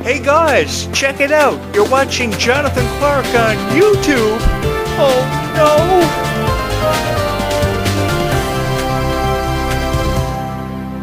Hey guys, check it out. You're watching Jonathan Clarke on YouTube. Oh no!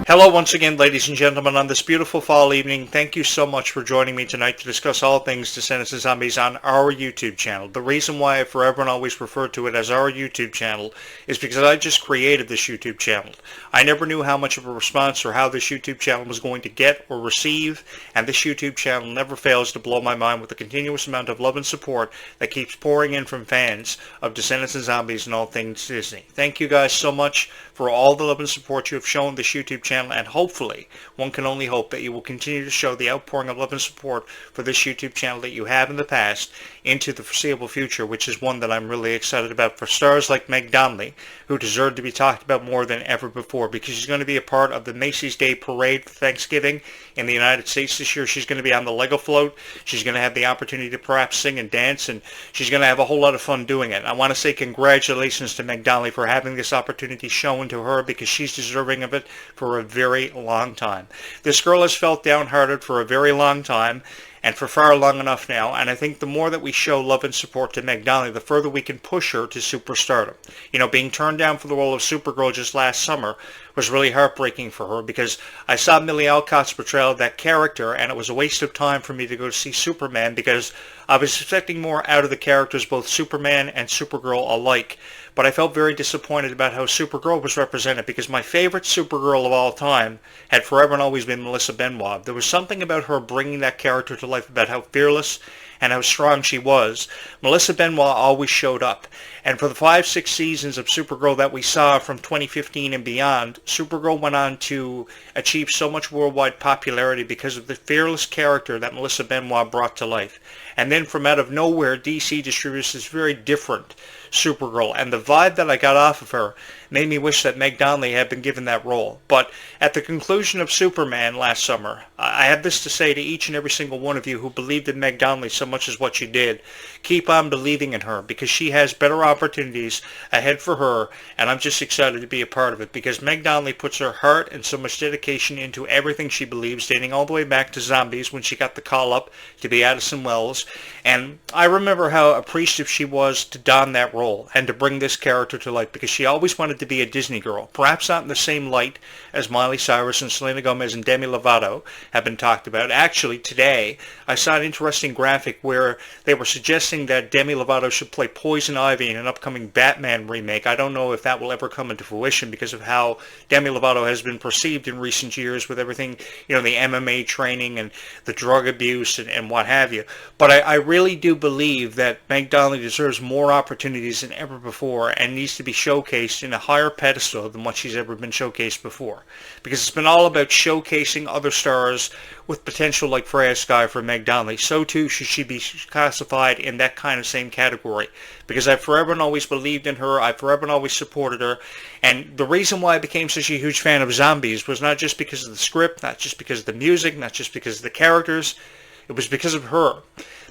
Hello once again, ladies and gentlemen, on this beautiful fall evening. Thank you so much for joining me tonight to discuss all things Descendants and Zombies on our YouTube channel. The reason why I forever and always refer to it as our YouTube channel is because I just created this YouTube channel. I never knew how much of a response or how this YouTube channel was going to get or receive, and this YouTube channel never fails to blow my mind with the continuous amount of love and support that keeps pouring in from fans of Descendants and Zombies and all things Disney. Thank you guys so much for all the love and support you have shown this YouTube channel, and hopefully, one can only hope that you will continue to show the outpouring of love and support for this YouTube channel that you have in the past into the foreseeable future, which is one that I'm really excited about for stars like Meg Donnelly, who deserve to be talked about more than ever before, because she's going to be a part of the Macy's Day Parade for Thanksgiving in the United States this year. She's going to be on the Lego float. She's going to have the opportunity to perhaps sing and dance, and she's going to have a whole lot of fun doing it. I want to say congratulations to Meg Donnelly for having this opportunity shown to her, because she's deserving of it for a very long time. This girl has felt downhearted for a very long time, and for far long enough now, and I think the more that we show love and support to Meg Donnelly, the further we can push her to superstardom. You know, being turned down for the role of Supergirl just last summer was really heartbreaking for her, because I saw Millie Alcott's portrayal of that character, and it was a waste of time for me to go to see Superman, because I was expecting more out of the characters, both Superman and Supergirl alike. But I felt very disappointed about how Supergirl was represented, because my favorite Supergirl of all time had forever and always been Melissa Benoist. There was something about her bringing that character to life, about how fearless and how strong she was. Melissa Benoist always showed up. And for the 5-6 seasons of Supergirl that we saw from 2015 and beyond, Supergirl went on to achieve so much worldwide popularity because of the fearless character that Melissa Benoist brought to life. And then from out of nowhere, DC distributes this very different Supergirl, and the vibe that I got off of her made me wish that Meg Donnelly had been given that role. But at the conclusion of Superman last summer, I have this to say to each and every single one of you who believed in Meg Donnelly so much as what you did. Keep on believing in her, because she has better opportunities ahead for her, and I'm just excited to be a part of it, because Meg Donnelly puts her heart and so much dedication into everything she believes, dating all the way back to Zombies when she got the call up to be Addison Wells. And I remember how appreciative she was to don that role and to bring this character to life, because she always wanted to be a Disney girl, perhaps not in the same light as Miley Cyrus and Selena Gomez and Demi Lovato have been talked about. Actually, today I saw an interesting graphic where they were suggesting that Demi Lovato should play Poison Ivy in an upcoming Batman remake. I don't know if that will ever come into fruition because of how Demi Lovato has been perceived in recent years with everything, you know, the MMA training and the drug abuse and what have you. But I really do believe that Meg Donnelly deserves more opportunities than ever before, and needs to be showcased in a higher pedestal than what she's ever been showcased before. Because it's been all about showcasing other stars with potential like Freya Sky for Meg Donnelly. So too should she be classified in that kind of same category. Because I've forever and always believed in her, I've forever and always supported her, and the reason why I became such a huge fan of Zombies was not just because of the script, not just because of the music, not just because of the characters, it was because of her.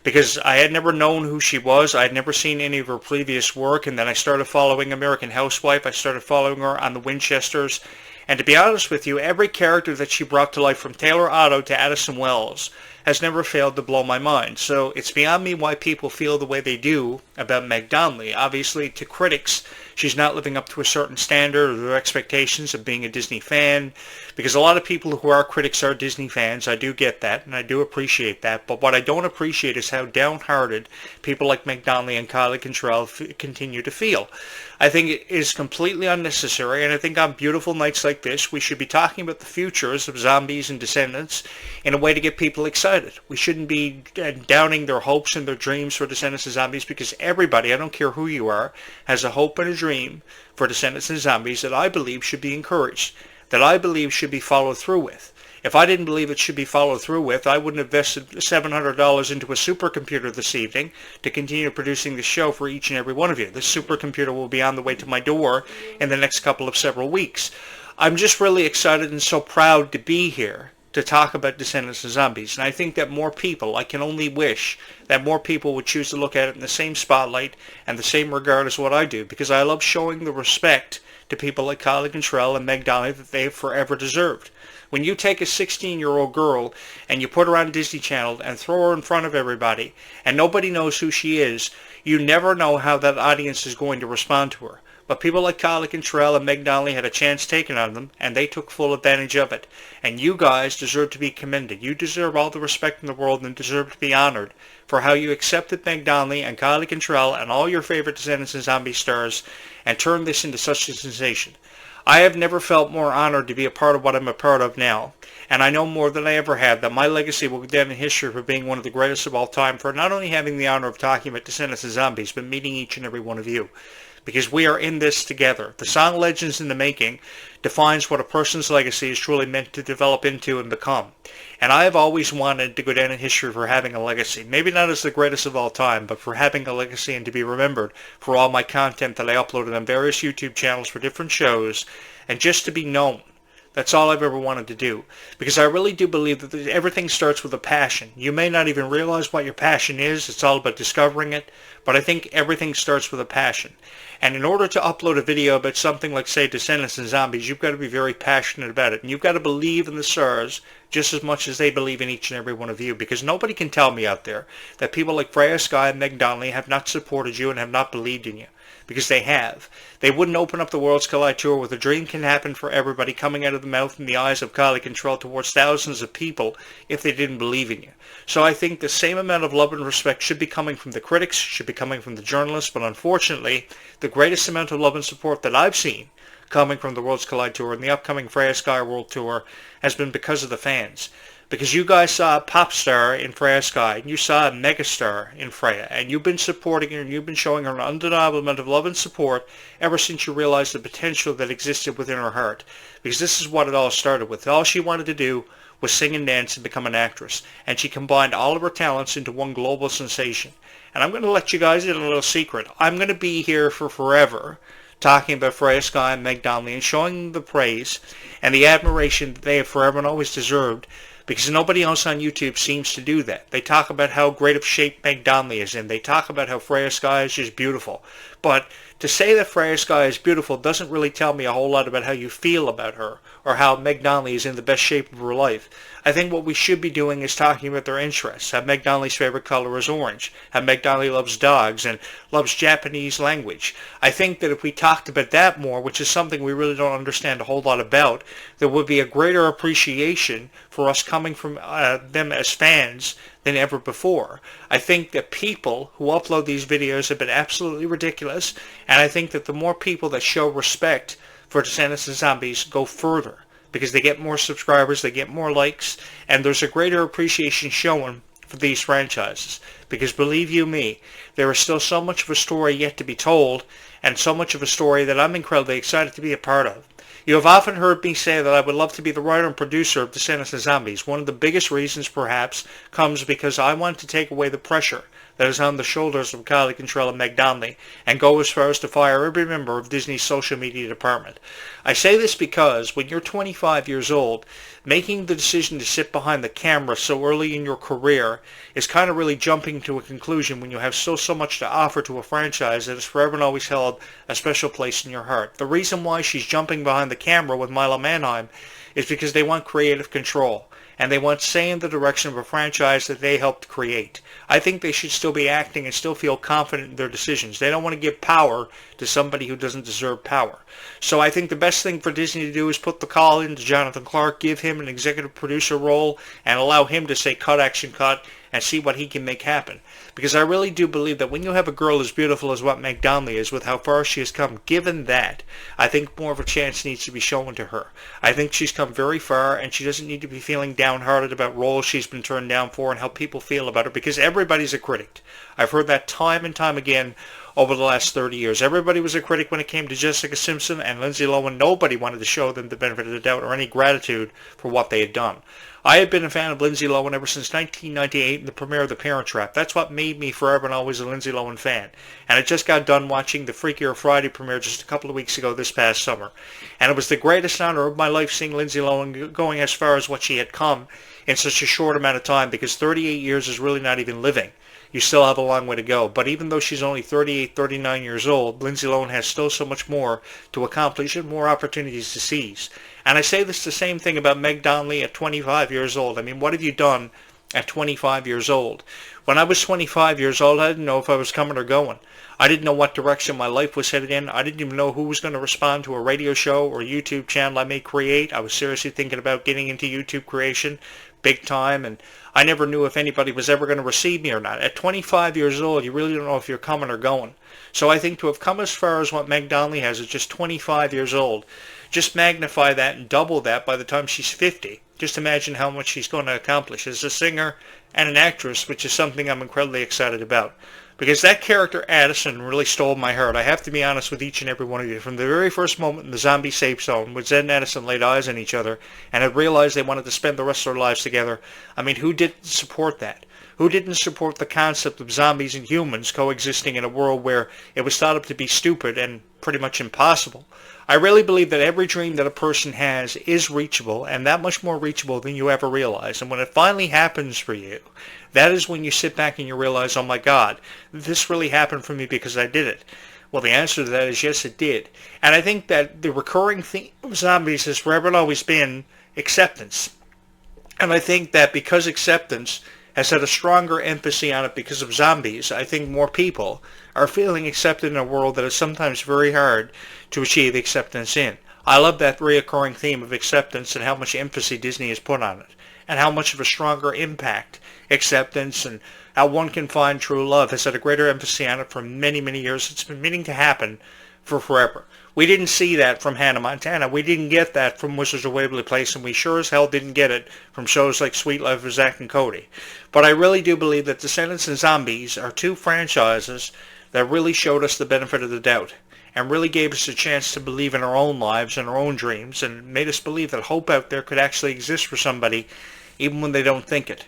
Because I had never known who she was. I had never seen any of her previous work, and then I started following American Housewife. I started following her on the Winchesters. And to be honest with you, every character that she brought to life, from Taylor Otto to Addison Wells, has never failed to blow my mind. So it's beyond me why people feel the way they do about Meg Donnelly. Obviously, to critics, she's not living up to a certain standard or their expectations of being a Disney fan, because a lot of people who are critics are Disney fans. I do get that, and I do appreciate that. But what I don't appreciate is how downhearted people like Meg Donnelly and Kylie Cantrell continue to feel. I think it is completely unnecessary, and I think on beautiful nights like this, we should be talking about the futures of Zombies and Descendants in a way to get people excited. We shouldn't be downing their hopes and their dreams for Descendants and Zombies, because everybody, I don't care who you are, has a hope and a dream for Descendants and Zombies that I believe should be encouraged, that I believe should be followed through with. If I didn't believe it should be followed through with, I wouldn't have invested $700 into a supercomputer this evening to continue producing the show for each and every one of you. This supercomputer will be on the way to my door in the next several weeks. I'm just really excited and so proud to be here to talk about Descendants and Zombies. And I think that more people, I can only wish that more people would choose to look at it in the same spotlight and the same regard as what I do, because I love showing the respect to people like Kylie Cantrell and Meg Donnelly that they have forever deserved. When you take a 16-year-old girl and you put her on Disney Channel and throw her in front of everybody and nobody knows who she is, you never know how that audience is going to respond to her. But people like Kylie Cantrell and Meg Donnelly had a chance taken on them, and they took full advantage of it. And you guys deserve to be commended. You deserve all the respect in the world and deserve to be honored for how you accepted Meg Donnelly and Kylie Cantrell and all your favorite Descendants and Zombie stars and turned this into such a sensation. I have never felt more honored to be a part of what I'm a part of now, and I know more than I ever had that my legacy will go down in history for being one of the greatest of all time, for not only having the honor of talking about Descendants and Zombies, but meeting each and every one of you. Because we are in this together. The song Legends in the Making defines what a person's legacy is truly meant to develop into and become. And I have always wanted to go down in history for having a legacy. Maybe not as the greatest of all time, but for having a legacy and to be remembered for all my content that I uploaded on various YouTube channels for different shows, and just to be known. That's all I've ever wanted to do. Because I really do believe that everything starts with a passion. You may not even realize what your passion is. It's all about discovering it. But I think everything starts with a passion. And in order to upload a video about something like, say, Descendants and Zombies, you've got to be very passionate about it. And you've got to believe in the stars just as much as they believe in each and every one of you. Because nobody can tell me out there that people like Freya Sky and Meg Donnelly have not supported you and have not believed in you. Because they have. They wouldn't open up the Worlds Collide Tour with A Dream Can Happen for Everybody coming out of the mouth and the eyes of Kylie Cantrell towards thousands of people if they didn't believe in you. So I think the same amount of love and respect should be coming from the critics, should be coming from the journalists, but unfortunately, the greatest amount of love and support that I've seen coming from the Worlds Collide Tour and the upcoming Freya Sky World Tour has been because of the fans. Because you guys saw a pop star in Freya Sky, and you saw a megastar in Freya, and you've been supporting her, and you've been showing her an undeniable amount of love and support ever since you realized the potential that existed within her heart. Because this is what it all started with. All she wanted to do was sing and dance and become an actress, and she combined all of her talents into one global sensation. And I'm going to let you guys in a little secret. I'm going to be here for forever talking about Freya Sky and Meg Donnelly and showing them the praise and the admiration that they have forever and always deserved, because nobody else on YouTube seems to do that. They talk about how great of shape Meg Donnelly is in. They talk about how Freya Sky is just beautiful. But to say that Freya Sky is beautiful doesn't really tell me a whole lot about how you feel about her or how Meg Donnelly is in the best shape of her life. I think what we should be doing is talking about their interests. How Meg Donnelly's favorite color is orange. How Meg Donnelly loves dogs and loves Japanese language. I think that if we talked about that more, which is something we really don't understand a whole lot about, there would be a greater appreciation for us coming from them as fans than ever before. I think that people who upload these videos have been absolutely ridiculous, and I think that the more people that show respect for Descendants and Zombies go further, because they get more subscribers, they get more likes, and there's a greater appreciation shown for these franchises. Because believe you me, there is still so much of a story yet to be told, and so much of a story that I'm incredibly excited to be a part of. You have often heard me say that I would love to be the writer and producer of Descendants and Zombies. One of the biggest reasons, perhaps, comes because I want to take away the pressure that is on the shoulders of Kylie Cantrell and Meg Donnelly and go as far as to fire every member of Disney's social media department. I say this because when you're 25 years old, making the decision to sit behind the camera so early in your career is kind of really jumping to a conclusion when you have so much to offer to a franchise that has forever and always held a special place in your heart. The reason why she's jumping behind the camera with Milo Manheim is because they want creative control. And they want say in the direction of a franchise that they helped create. I think they should still be acting and still feel confident in their decisions. They don't want to give power to somebody who doesn't deserve power. So I think the best thing for Disney to do is put the call into Jonathan Clarke, give him an executive producer role, and allow him to say cut, action, cut, and see what he can make happen. Because I really do believe that when you have a girl as beautiful as what Meg Donnelly is, with how far she has come, given that, I think more of a chance needs to be shown to her. I think she's come very far, and she doesn't need to be feeling downhearted about roles she's been turned down for and how people feel about her, because everybody's a critic. I've heard that time and time again over the last 30 years. Everybody was a critic when it came to Jessica Simpson and Lindsay Lohan. Nobody wanted to show them the benefit of the doubt or any gratitude for what they had done. I have been a fan of Lindsay Lohan ever since 1998 and the premiere of The Parent Trap. That's what made me forever and always a Lindsay Lohan fan. And I just got done watching the Freakier Friday premiere just a couple of weeks ago this past summer. And it was the greatest honor of my life seeing Lindsay Lohan going as far as what she had come in such a short amount of time, because 38 years is really not even living. you still have a long way to go. But even though she's only 38, 39 years old, Lindsay Lohan has still so much more to accomplish and more opportunities to seize. And I say this the same thing about Meg Donnelly at 25 years old. I mean, what have you done at 25 years old? When I was 25 years old, I didn't know if I was coming or going. I didn't know what direction my life was headed in. I didn't even know who was going to respond to a radio show or a YouTube channel I may create. I was seriously thinking about getting into YouTube creation big time, and I never knew if anybody was ever going to receive me or not. At 25 years old, you really don't know if you're coming or going. So I think to have come as far as what Meg Donnelly has at just 25 years old, just magnify that and double that by the time she's 50. Just imagine how much she's going to accomplish as a singer and an actress, which is something I'm incredibly excited about. Because that character, Addison, really stole my heart. I have to be honest with each and every one of you. From the very first moment in the zombie safe zone, when Zed and Addison laid eyes on each other and had realized they wanted to spend the rest of their lives together, I mean, who didn't support that? Who didn't support the concept of zombies and humans coexisting in a world where it was thought of to be stupid and pretty much impossible? I really believe that every dream that a person has is reachable, and that much more reachable than you ever realize. And when it finally happens for you, that is when you sit back and you realize, oh my God, this really happened for me because I did it. Well, the answer to that is yes, it did. And I think that the recurring theme of zombies has forever and always been acceptance. And I think that because acceptance has had a stronger emphasis on it because of zombies, I think more people are feeling accepted in a world that is sometimes very hard to achieve acceptance in. I love that reoccurring theme of acceptance and how much emphasis Disney has put on it, and how much of a stronger impact acceptance and how one can find true love has had a greater emphasis on it for many, many years. It's been meaning to happen for forever. We didn't see that from Hannah Montana. We didn't get that from Wizards of Waverly Place, and we sure as hell didn't get it from shows like Sweet Life of Zack and Cody. But I really do believe that Descendants and Zombies are two franchises that really showed us the benefit of the doubt and really gave us a chance to believe in our own lives and our own dreams and made us believe that hope out there could actually exist for somebody even when they don't think it.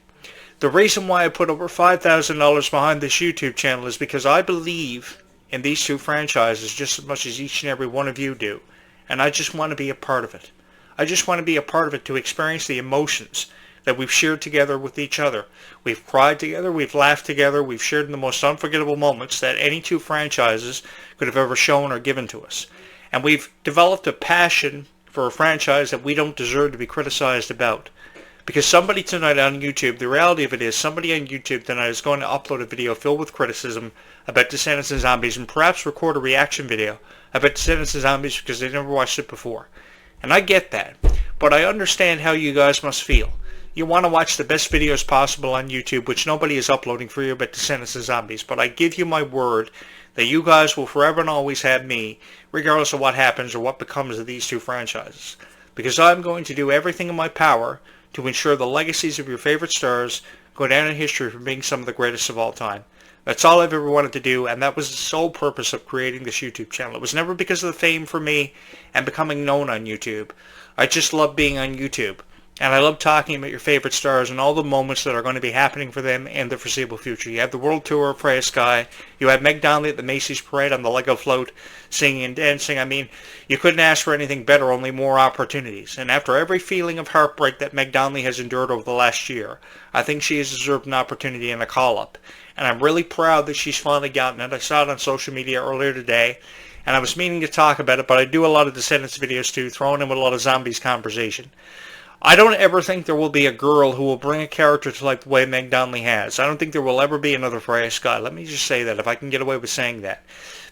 The reason why I put over $5,000 behind this YouTube channel is because I believe in these two franchises just as much as each and every one of you do. And I just want to be a part of it. I just want to be a part of it to experience the emotions that we've shared together with each other. We've cried together, we've laughed together, we've shared in the most unforgettable moments that any two franchises could have ever shown or given to us. And we've developed a passion for a franchise that we don't deserve to be criticized about. Because somebody tonight on YouTube, the reality of it is somebody on YouTube tonight is going to upload a video filled with criticism about Descendants and Zombies and perhaps record a reaction video about Descendants and Zombies because they never watched it before. And I get that, but I understand how you guys must feel. You want to watch the best videos possible on YouTube, which nobody is uploading for you about Descendants and Zombies, but I give you my word that you guys will forever and always have me, regardless of what happens or what becomes of these two franchises. Because I'm going to do everything in my power to ensure the legacies of your favorite stars go down in history for being some of the greatest of all time. That's all I've ever wanted to do, and that was the sole purpose of creating this YouTube channel. It was never because of the fame for me and becoming known on YouTube. I just love being on YouTube, and I love talking about your favorite stars and all the moments that are going to be happening for them in the foreseeable future. You have the World Tour of Freya Sky. You have Meg Donnelly at the Macy's Parade on the Lego float, singing and dancing. I mean, you couldn't ask for anything better, only more opportunities. And after every feeling of heartbreak that Meg Donnelly has endured over the last year, I think she has deserved an opportunity and a call-up. And I'm really proud that she's finally gotten it. I saw it on social media earlier today, and I was meaning to talk about it, but I do a lot of Descendants videos too, throwing in with a lot of zombies conversation. I don't ever think there will be a girl who will bring a character to life the way Meg Donnelly has. I don't think there will ever be another Freya Sky. Let me just say that, if I can get away with saying that.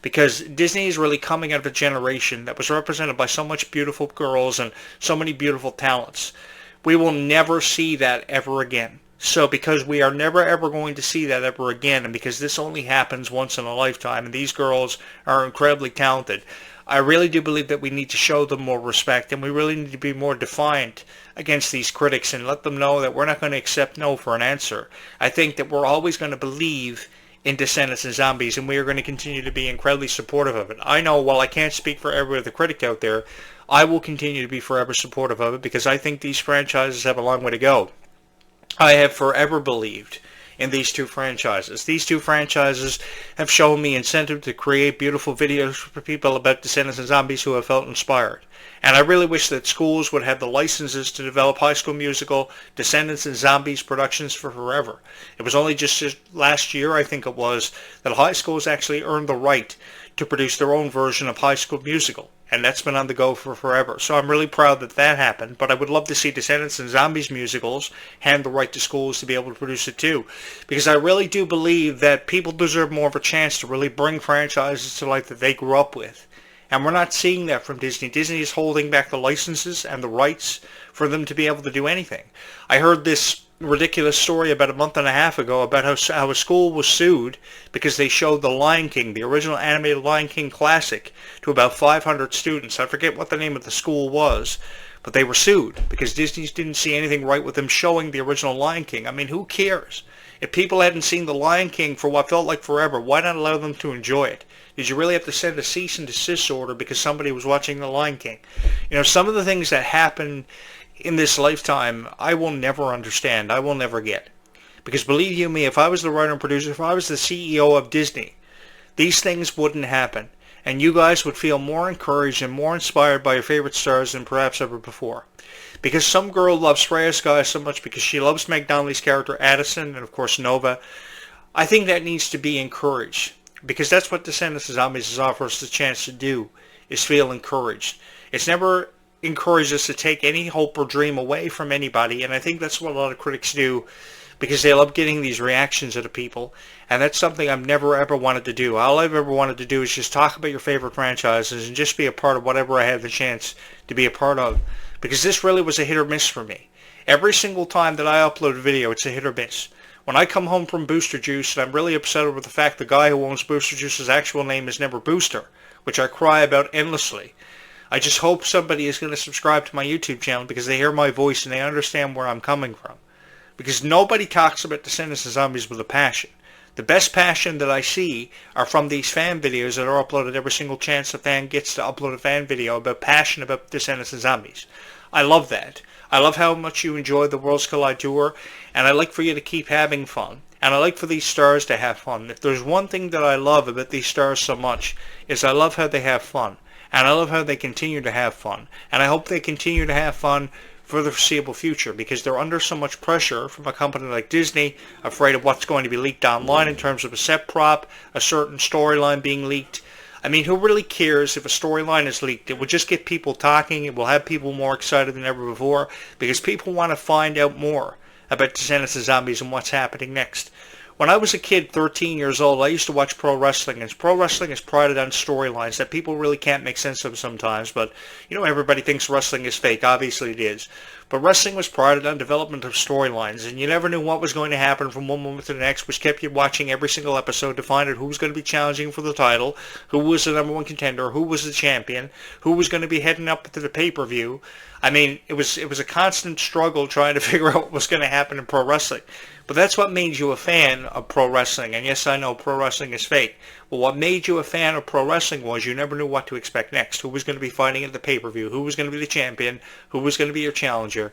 Because Disney is really coming out of a generation that was represented by so much beautiful girls and so many beautiful talents. We will never see that ever again. So because we are never ever going to see that ever again, and because this only happens once in a lifetime, and these girls are incredibly talented, I really do believe that we need to show them more respect, and we really need to be more defiant against these critics and let them know that we're not going to accept no for an answer. I think that we're always going to believe in Descendants and Zombies, and we are going to continue to be incredibly supportive of it. I know while I can't speak for every other critic out there, I will continue to be forever supportive of it because I think these franchises have a long way to go. I have forever believed in these two franchises. These two franchises have shown me incentive to create beautiful videos for people about Descendants and Zombies who have felt inspired. And I really wish that schools would have the licenses to develop High School Musical, Descendants and Zombies productions for forever. It was only just last year, I think it was, that high schools actually earned the right to produce their own version of High School Musical. And that's been on the go for forever. So I'm really proud that that happened. But I would love to see Descendants and Zombies musicals hand the right to schools to be able to produce it too. Because I really do believe that people deserve more of a chance to really bring franchises to life that they grew up with. And we're not seeing that from Disney. Disney is holding back the licenses and the rights for them to be able to do anything. I heard this ridiculous story about a month and a half ago about how a school was sued because they showed The Lion King, the original animated Lion King classic, to about 500 students. I forget what the name of the school was, but they were sued because Disney didn't see anything right with them showing the original Lion King. I mean, who cares? If people hadn't seen The Lion King for what felt like forever, why not allow them to enjoy it? Did you really have to send a cease and desist order because somebody was watching The Lion King? You know, some of the things that happen in this lifetime, I will never understand. I will never get. Because believe you me, if I was the writer and producer, if I was the CEO of Disney, these things wouldn't happen. And you guys would feel more encouraged and more inspired by your favorite stars than perhaps ever before. Because some girl loves Freya Sky so much because she loves Meg Donnelly's character Addison and of course Nova, I think that needs to be encouraged. Because that's what Descendants of Zombies has offered us the chance to do, is feel encouraged. It's never encouraged us to take any hope or dream away from anybody, and I think that's what a lot of critics do, because they love getting these reactions out of people, and that's something I've never ever wanted to do. All I've ever wanted to do is just talk about your favorite franchises and just be a part of whatever I have the chance to be a part of, because this really was a hit or miss for me. Every single time that I upload a video, it's a hit or miss. When I come home from Booster Juice, and I'm really upset over the fact the guy who owns Booster Juice's actual name is never Booster, which I cry about endlessly. I just hope somebody is going to subscribe to my YouTube channel because they hear my voice and they understand where I'm coming from. Because nobody talks about Descendants of Zombies with a passion. The best passion that I see are from these fan videos that are uploaded every single chance a fan gets to upload a fan video about passion about Descendants of Zombies. I love that. I love how much you enjoy the Worlds Collide Tour, and I like for you to keep having fun. And I like for these stars to have fun. If there's one thing that I love about these stars so much, is I love how they have fun. And I love how they continue to have fun. And I hope they continue to have fun for the foreseeable future, because they're under so much pressure from a company like Disney, afraid of what's going to be leaked online in terms of a set prop, a certain storyline being leaked. I mean, who really cares if a storyline is leaked? It will just get people talking. It will have people more excited than ever before because people want to find out more about Descendants of Zombies and what's happening next. When I was a kid, 13 years old, I used to watch pro wrestling, and pro wrestling is prided on storylines that people really can't make sense of sometimes, but, you know, everybody thinks wrestling is fake. Obviously it is. But wrestling was prided on development of storylines, and you never knew what was going to happen from one moment to the next, which kept you watching every single episode to find out who was going to be challenging for the title, who was the number one contender, who was the champion, who was going to be heading up to the pay-per-view. I mean, it was a constant struggle trying to figure out what was going to happen in pro wrestling. But that's what made you a fan of pro wrestling. And yes, I know pro wrestling is fake. But what made you a fan of pro wrestling was you never knew what to expect next. Who was going to be fighting at the pay-per-view? Who was going to be the champion? Who was going to be your challenger?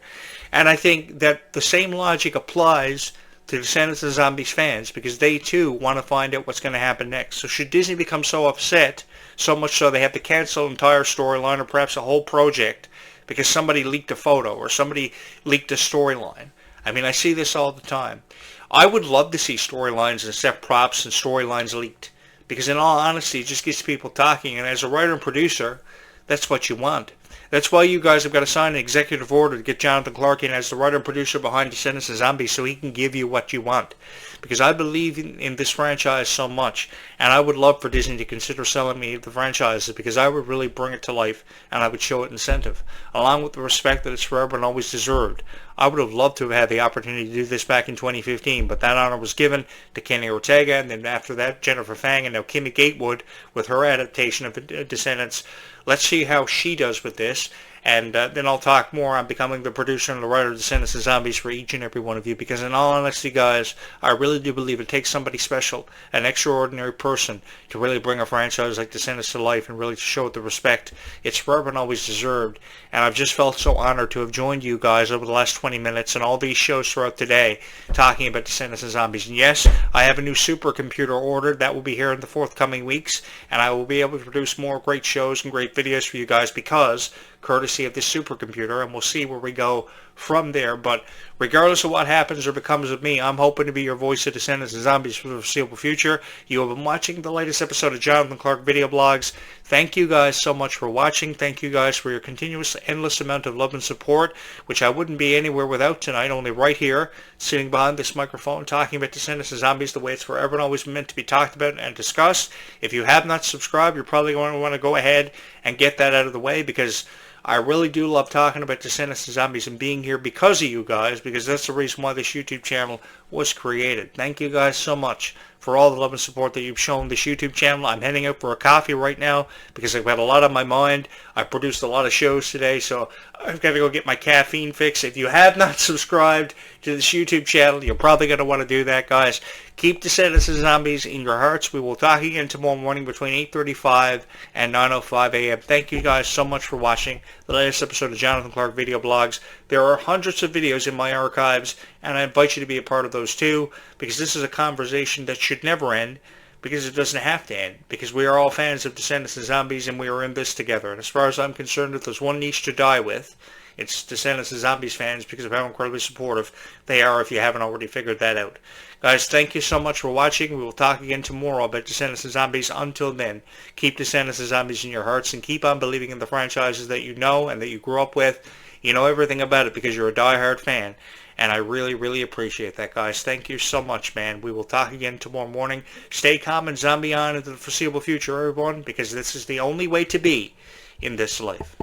And I think that the same logic applies to Descendants of Zombies fans, because they too want to find out what's going to happen next. So should Disney become so upset, so much so they have to cancel an entire storyline or perhaps a whole project because somebody leaked a photo or somebody leaked a storyline? I mean, I see this all the time. I would love to see storylines and set props and storylines leaked, because in all honesty, it just gets people talking, and as a writer and producer, that's what you want. That's why you guys have got to sign an executive order to get Jonathan Clarke in as the writer and producer behind Descendants of Zombies so he can give you what you want. Because I believe in this franchise so much, and I would love for Disney to consider selling me the franchises, because I would really bring it to life and I would show it incentive, along with the respect that it's forever and always deserved. I would have loved to have had the opportunity to do this back in 2015, but that honor was given to Kenny Ortega, and then after that, Jennifer Fang, and now Kimmy Gatewood with her adaptation of Descendants. Let's see how she does with this. and then I'll talk more on becoming the producer and the writer of Descendants of Zombies for each and every one of you, because in all honesty, guys, I really do believe it takes somebody special, an extraordinary person, to really bring a franchise like Descendants to life and really to show it the respect it's forever and always deserved. And I've just felt so honored to have joined you guys over the last 20 minutes and all these shows throughout today talking about Descendants of Zombies. And yes, I have a new supercomputer ordered that will be here in the forthcoming weeks, and I will be able to produce more great shows and great videos for you guys because courtesy of this supercomputer, and we'll see where we go from there. But regardless of what happens or becomes of me, I'm hoping to be your voice of Descendants and Zombies for the foreseeable future. You have been watching the latest episode of Jonathan Clarke Video Blogs. Thank you guys so much for watching. Thank you guys for your continuous, endless amount of love and support, which I wouldn't be anywhere without tonight, only right here, sitting behind this microphone, talking about Descendants and Zombies the way it's forever and always meant to be talked about and discussed. If you have not subscribed, you're probably going to want to go ahead and get that out of the way, because I really do love talking about Descendants and Zombies and being here because of you guys, because that's the reason why this YouTube channel was created. Thank you guys so much for all the love and support that you've shown this YouTube channel. I'm heading out for a coffee right now because I've got a lot on my mind. I produced a lot of shows today, so I've got to go get my caffeine fix. If you have not subscribed to this YouTube channel, you're probably going to want to do that, guys. Keep Descendants and Zombies in your hearts. We will talk again tomorrow morning between 8:35 and 9:05 a.m. Thank you guys so much for watching the latest episode of Jonathan Clarke Video Blogs. There are hundreds of videos in my archives, and I invite you to be a part of those too, because this is a conversation that should never end, because it doesn't have to end, because we are all fans of Descendants and Zombies, and we are in this together. And as far as I'm concerned, if there's one niche to die with, it's Descendants and Zombies fans, because of how incredibly supportive they are, if you haven't already figured that out. Guys, thank you so much for watching. We will talk again tomorrow about Descendants and Zombies. Until then, keep Descendants and Zombies in your hearts, and keep on believing in the franchises that you know and that you grew up with. You know everything about it because you're a die-hard fan. And I really, really appreciate that, guys. Thank you so much, man. We will talk again tomorrow morning. Stay calm and zombie on into the foreseeable future, everyone, because this is the only way to be in this life.